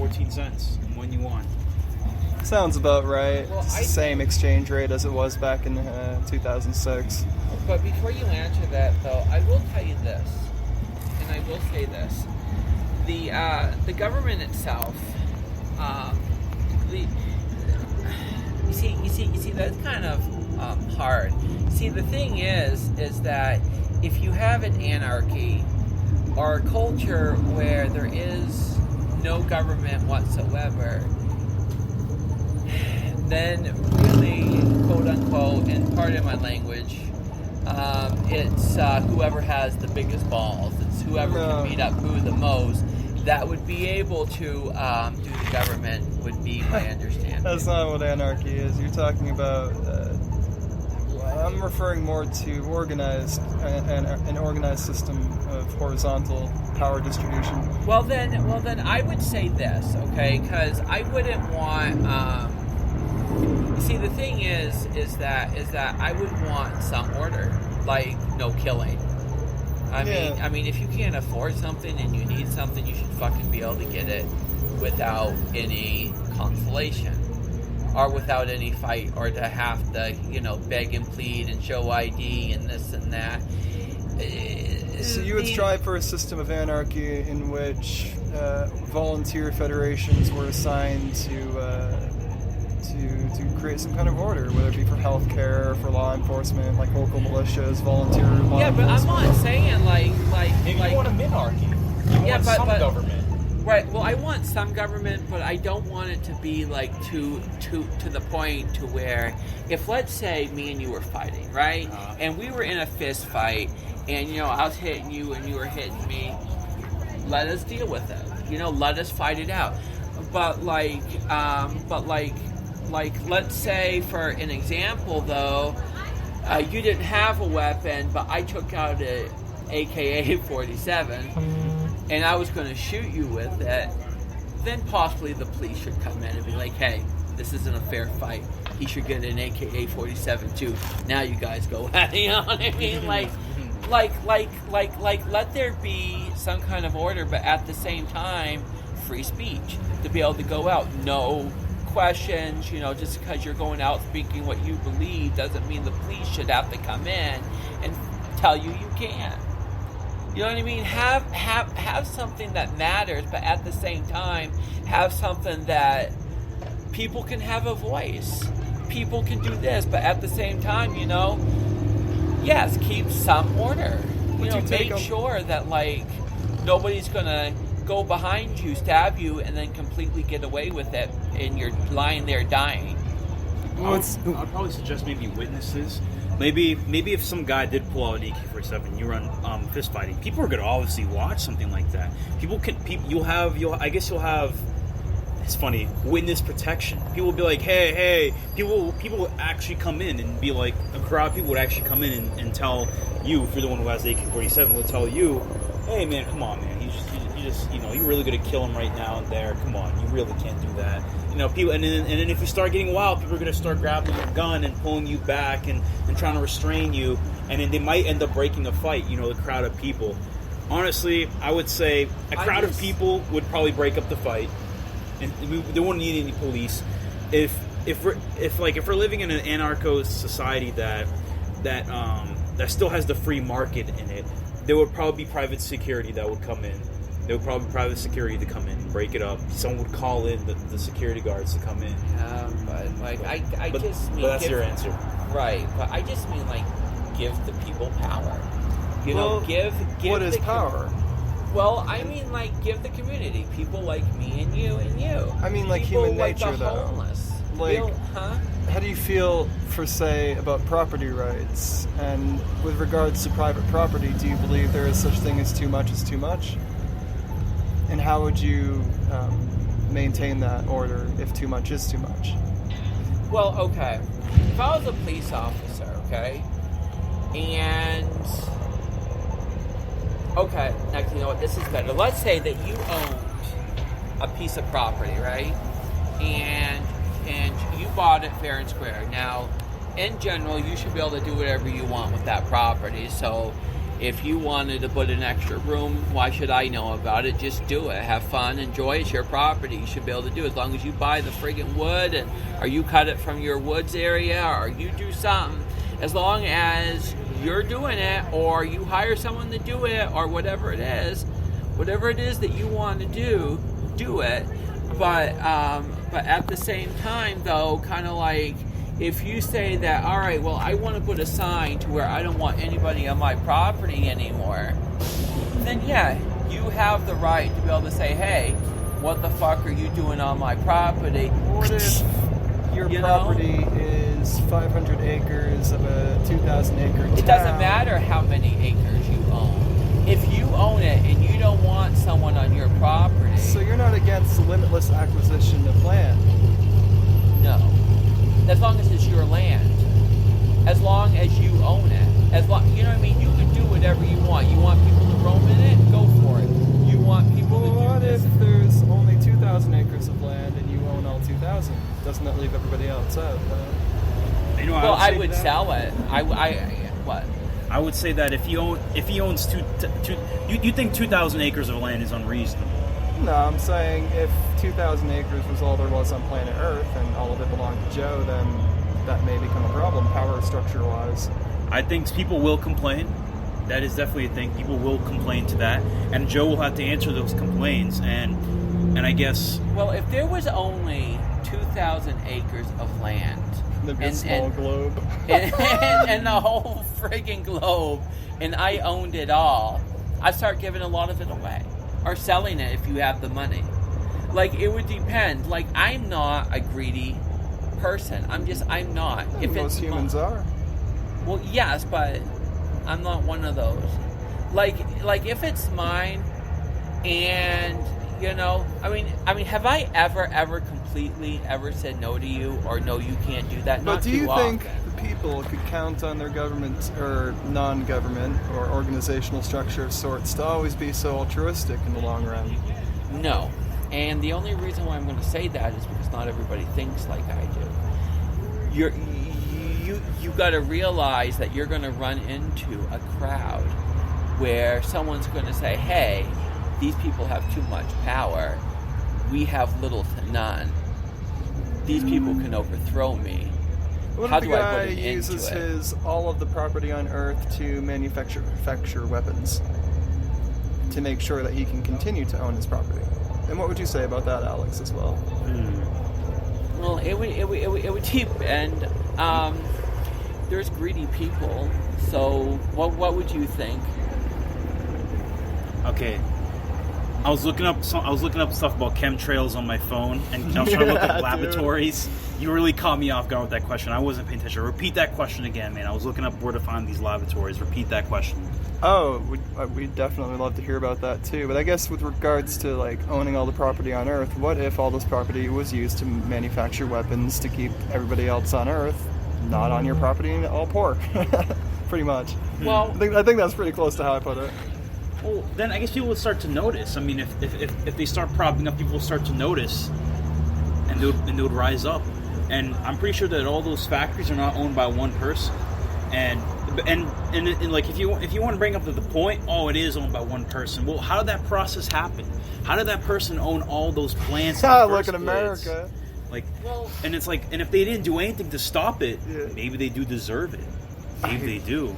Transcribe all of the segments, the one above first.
14 cents when you won. Sounds about right. Well, it's the same exchange rate as it was back in 2006. But before you answer that, though, I will tell you this, and I will say this: the government itself, you see, that's kind of hard. See, the thing is that if you have an anarchy or a culture where there is no government whatsoever, then really, quote unquote, and pardon my language, it's whoever has the biggest balls. It's whoever can beat up who the most that would be able to do the government, would be my understanding. That's not what anarchy is. You're talking about. I'm referring more to an organized system of horizontal power distribution. Well then, I would say this, okay? Because I wouldn't want. See, the thing is that I would want some order, like no killing. I mean, if you can't afford something and you need something, you should fucking be able to get it without any consolation, or without any fight, or to have to, beg and plead and show ID and this and that. So you would strive for a system of anarchy in which volunteer federations were assigned to create some kind of order, whether it be for healthcare, for law enforcement, like local militias, volunteer law Yeah, but I'm not saying like Maybe you want a minarchy. You want some government. Right. Well, I want some government, but I don't want it to be like to the point to where, if let's say me and you were fighting, right, and we were in a fist fight, and I was hitting you and you were hitting me, let us deal with it. Let us fight it out. But let's say, for an example, though, you didn't have a weapon, but I took out a AK-47, and I was going to shoot you with it, then possibly the police should come in and be like, hey, this isn't a fair fight. He should get an AK-47 too. Now you guys go at it. You know what I mean? Like, let there be some kind of order, but at the same time, free speech to be able to go out. No questions, just because you're going out speaking what you believe doesn't mean the police should have to come in and tell you can't. You know what I mean? Have something that matters, but at the same time, have something that people can have a voice. People can do this, but at the same time, yes, keep some order. Make sure that nobody's gonna go behind you, stab you, and then completely get away with it, and you're lying there dying. I'd probably suggest maybe witnesses. Maybe if some guy did pull out an AK-47, you run fist fighting, people are gonna obviously watch something like that. You'll have. It's funny, witness protection. People will be like, hey. People will actually come in and be like, a crowd of people would actually come in and tell you, if you're the one who has the AK-47, will tell you, hey man, come on man, you're really gonna kill him right now and there. Come on, you really can't do that. People, and then if you start getting wild, people are gonna start grabbing your gun and pulling you back and trying to restrain you, and then they might end up breaking a fight. The crowd of people. Honestly, I would say a crowd of people would probably break up the fight, and they wouldn't need any police. If we're living in an anarcho society that still has the free market in it, there would probably be private security that would come in. There would probably be private security to come in and break it up. Someone would call in the security guards to come in. But that's your answer. Right, but I just mean, give the people power. Give what is power? Well, I mean, give the community, people like me and you and you. I mean, people human nature, the though. Homeless. How do you feel, about property rights? And with regards to private property, do you believe there is such thing as too much is too much? And how would you maintain that order if too much is too much? Well, okay. If I was a police officer, okay, and... Okay, actually, you know what? This is better. Let's say that you owned a piece of property, right? And you bought it fair and square. Now, in general, you should be able to do whatever you want with that property. So, If you wanted to put an extra room, why should I know about it? Just do it. Have fun, enjoy it. It's your property. You should be able to do it as long as you buy the friggin' wood, and or you cut it from your woods area, or you do something. As long as you're doing it, or you hire someone to do it, or whatever it is that you want to do it. But at the same time, though, kind of like, if you say that, all right, well, I want to put a sign to where I don't want anybody on my property anymore, then yeah, you have the right to be able to say, hey, what the fuck are you doing on my property? What if your property is 500 acres of a 2,000 acre town? It doesn't matter how many acres you own. If you own it and you don't want someone on your property... So you're not against limitless acquisition of land? No. As long as it's your land. As long as you own it. You know what I mean? You can do whatever you want. You want people to roam in it? Go for it. You want people to do what this? if there's only 2,000 acres of land and you own all 2,000? Doesn't that leave everybody else out? You know, Well, I would that. sell it. What? I would say that if he owns you think 2,000 acres of land is unreasonable. No, I'm saying if 2,000 acres was all there was on planet Earth and all of it belonged to Joe, then that may become a problem, power structure-wise. I think people will complain. That is definitely a thing. People will complain to that, and Joe will have to answer those complaints. And I guess, Well, if there was only 2,000 acres of land, Maybe a small globe. and the whole friggin' globe, and I owned it all, I'd start giving a lot of it away. Or selling it if you have the money. Like, it would depend. Like, I'm not a greedy person. I'm not. If Most humans are. Well, yes, but I'm not one of those. Like if it's mine, and I mean, have I ever completely ever said no to you, or no, you can't do that? But Not do too you often. think the people could count on their government or non-government or organizational structure of sorts to always be so altruistic in the long run? No. And the only reason why I'm going to say that is because not everybody thinks like I do. You got to realize that you're going to run into a crowd where someone's going to say, hey, these people have too much power. We have little to none. These people can overthrow me. What How if the do I guy put an end uses to it? all of the property on Earth to manufacture weapons to make sure that he can continue to own his property? And what would you say about that, Alex, as well? Well, it would depend. There's greedy people. So what would you think? okay, I was looking up stuff about chemtrails on my phone, and I was trying to look up laboratories. You really caught me off guard with that question. I wasn't paying attention. Repeat that question again, man. I was looking up where to find these laboratories. Repeat that question. Oh, we'd definitely love to hear about that too. But I guess with regards to like owning all the property on Earth, what if all this property was used to manufacture weapons to keep everybody else on Earth not on your property and all poor? Pretty much. Well, I think that's pretty close to how I put it. Well, then I guess people would start to notice. I mean, if they start propping up, people will start to notice, and they would rise up. And I'm pretty sure that all those factories are not owned by one person. And like if you want to bring up the point, oh, it is owned by one person. Well, how did that process happen? How did that person own all those plants? Look at America. Like, well, and it's like, and if they didn't do anything to stop it, Yeah. maybe they do deserve it. Maybe they do.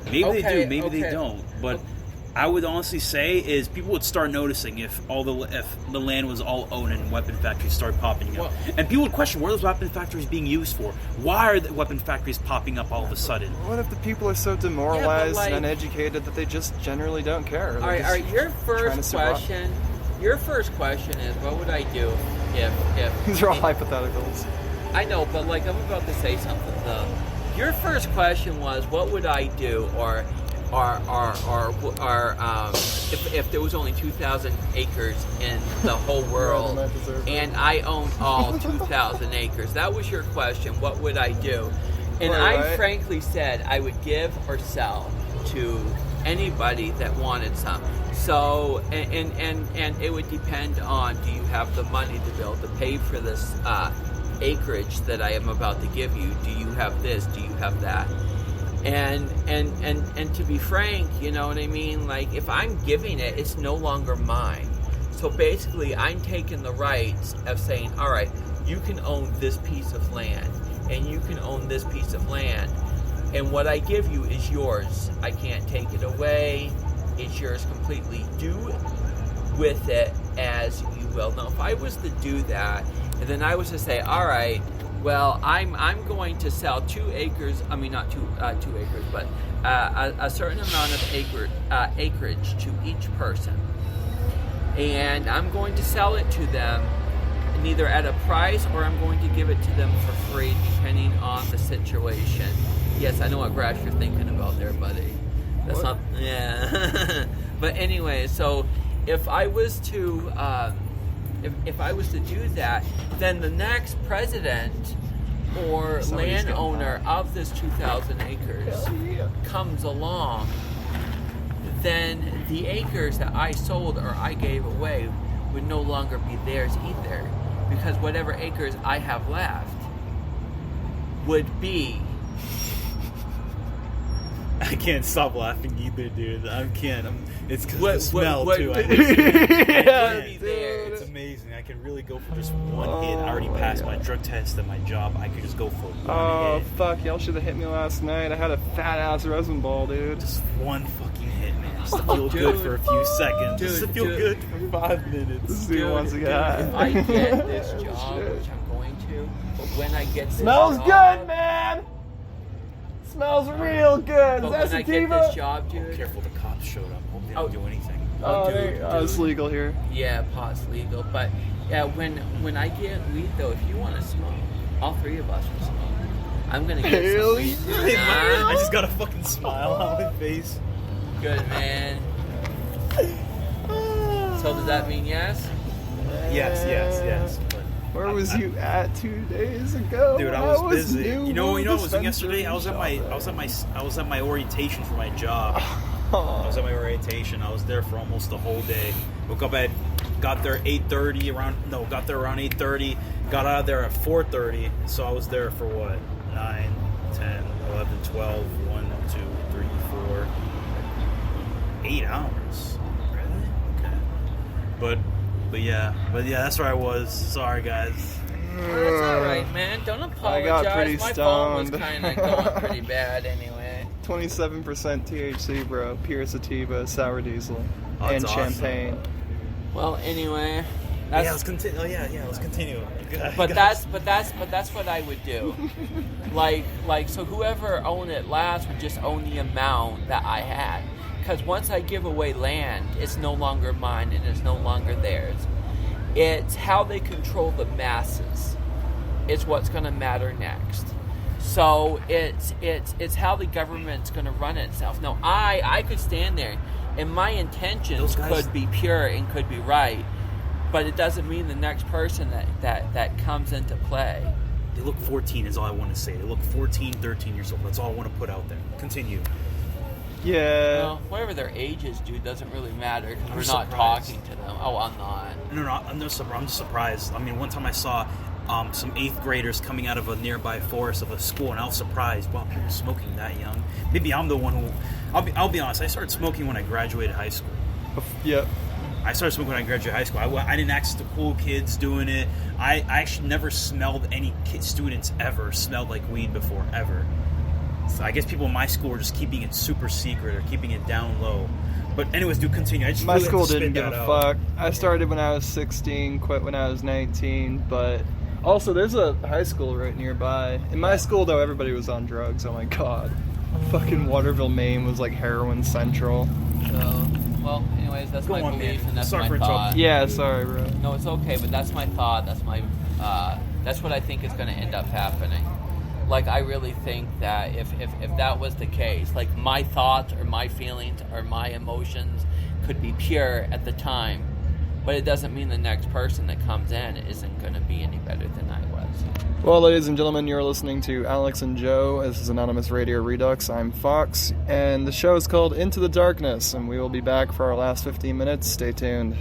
Maybe they do. Maybe they don't. But I would honestly say is people would start noticing if the land was all owned and weapon factories start popping up, and people would question, what are those weapon factories being used for? Why are the weapon factories popping up all of a sudden? What if the people are so demoralized like- and uneducated that they just generally don't care? all right. Your trying to first survive. question. Your first question is, what would I do if These are all hypotheticals. I know, but like I'm about to say something though. Your first question was, what would I do, or if there was only 2,000 acres in the whole world, and I owned all 2,000 acres. That was your question. What would I do? And I Right. frankly said I would give or sell to anybody that wanted some. So, and it would depend on, do you have the money to be able to pay for this acreage that I am about to give you? Do you have this? Do you have that? And to be frank, you know what I mean? Like, if I'm giving it, it's no longer mine. So basically, I'm taking the rights of saying, all right, you can own this piece of land, and you can own this piece of land, and what I give you is yours. I can't take it away. It's yours completely. Do with it as you will. Now, if I was to do that, and then I was to say, all right, well, I'm going to sell 2 acres. I mean, not 2 acres, but a certain amount of acreage to each person, and I'm going to sell it to them, either at a price or I'm going to give it to them for free, depending on the situation. Yes, I know what grass you're thinking about there, buddy. That's What? not. Yeah. But anyway, so if I was to. If I was to do that, then the next president or Somebody's getting landowner of this 2,000 acres comes along, then the acres that I sold or I gave away would no longer be theirs either, because whatever acres I have left would be. I can't stop laughing either, dude. I can't. It's because What- the smell what- too. what- Yeah, Be dude. theirs. It's amazing. I can really go for just one hit. I already passed my drug test and my job. I could just go for one Oh, hit. fuck. Y'all should have hit me last night. I had a fat-ass resin ball, dude. Just one fucking hit, man. Just to feel good Dude. for a few seconds. Just to Dude, feel dude. good for 5 minutes. This dude wants to Dude, get if I get this Oh, job, shit. which I'm going to, but when I get this Smells job, good, man! Smells real good. But Is when that I get sativa? this job, dude. Careful, the cops showed up. Hope they Oh. don't do anything. Oh, dude, it's dude. legal here. Yeah, pot's legal. But yeah, when I get weed though, if you want to smoke, all 3 of us will smoke. I'm gonna get Really? some weed. I Nah, just got a fucking smile on my face. good man. So does that mean yes? Yes. But Where was you at 2 days ago? dude, when I was busy. new You know what was doing dispensary yesterday? I was at my orientation for my job. I was at my orientation. I was there for almost the whole day. Woke up at, got there 8:30 got there around 8:30. Got out of there at 4:30. So I was there for what? 9, 10, 11, 12, 1, 2, 3, 4, 8 hours. Really? Okay. But yeah, that's where I was. Sorry, guys. That's all right, man. Don't apologize. got pretty My phone was stoned. kind of going pretty bad anyway. 27% THC, bro. Pure sativa, sour diesel, Oh, and that's awesome. champagne. Well, anyway, Yeah, that's let's continue. Let's continue. but that's what I would do. Like so whoever owned it last would just own the amount that I had. Because once I give away land, it's no longer mine and it's no longer theirs. It's how they control the masses is what's going to matter next. So it's how the government's going to run itself. Now I could stand there and my intentions Those guys- could be pure and could be right, but it doesn't mean the next person that comes into play. They look 14 is all I want to say. They look 14, 13 years old. That's all I want to put out there. Continue. Yeah. Well, whatever their age is, dude, doesn't really matter because I'm we're not surprised. talking to them. Oh, I'm not. No, I'm just surprised. I mean, one time I saw some 8th graders coming out of a nearby forest of a school, and I was surprised. Wow, people smoking that young. Maybe I'm the one who. I'll be honest. I started smoking when I graduated high school. Yep. I started smoking when I graduated high school. I didn't access to cool kids doing it. I actually never smelled any students ever smelled like weed before, ever. So I guess people in my school were just keeping it super secret or keeping it down low. But anyways, do continue. I just My really had school to spit didn't give that a out. fuck. I started when I was 16, quit when I was 19, but also there's a high school right nearby. In my school, though, everybody was on drugs. Oh my god. Fucking Waterville, Maine was like heroin central. So, well, anyways, that's Go my on, belief man. and that's Sorry my for thought. interrupting. Yeah, sorry, bro. No, it's okay, but that's my thought. That's my. That's what I think is going to end up happening. Like, I really think that if that was the case, like my thoughts or my feelings or my emotions could be pure at the time, but it doesn't mean the next person that comes in isn't going to be any better than I was. Well, ladies and gentlemen, you're listening to Alex and Joe. This is Anonymous Radio Redux. I'm Fox, and the show is called Into the Darkness, and we will be back for our last 15 minutes. Stay tuned.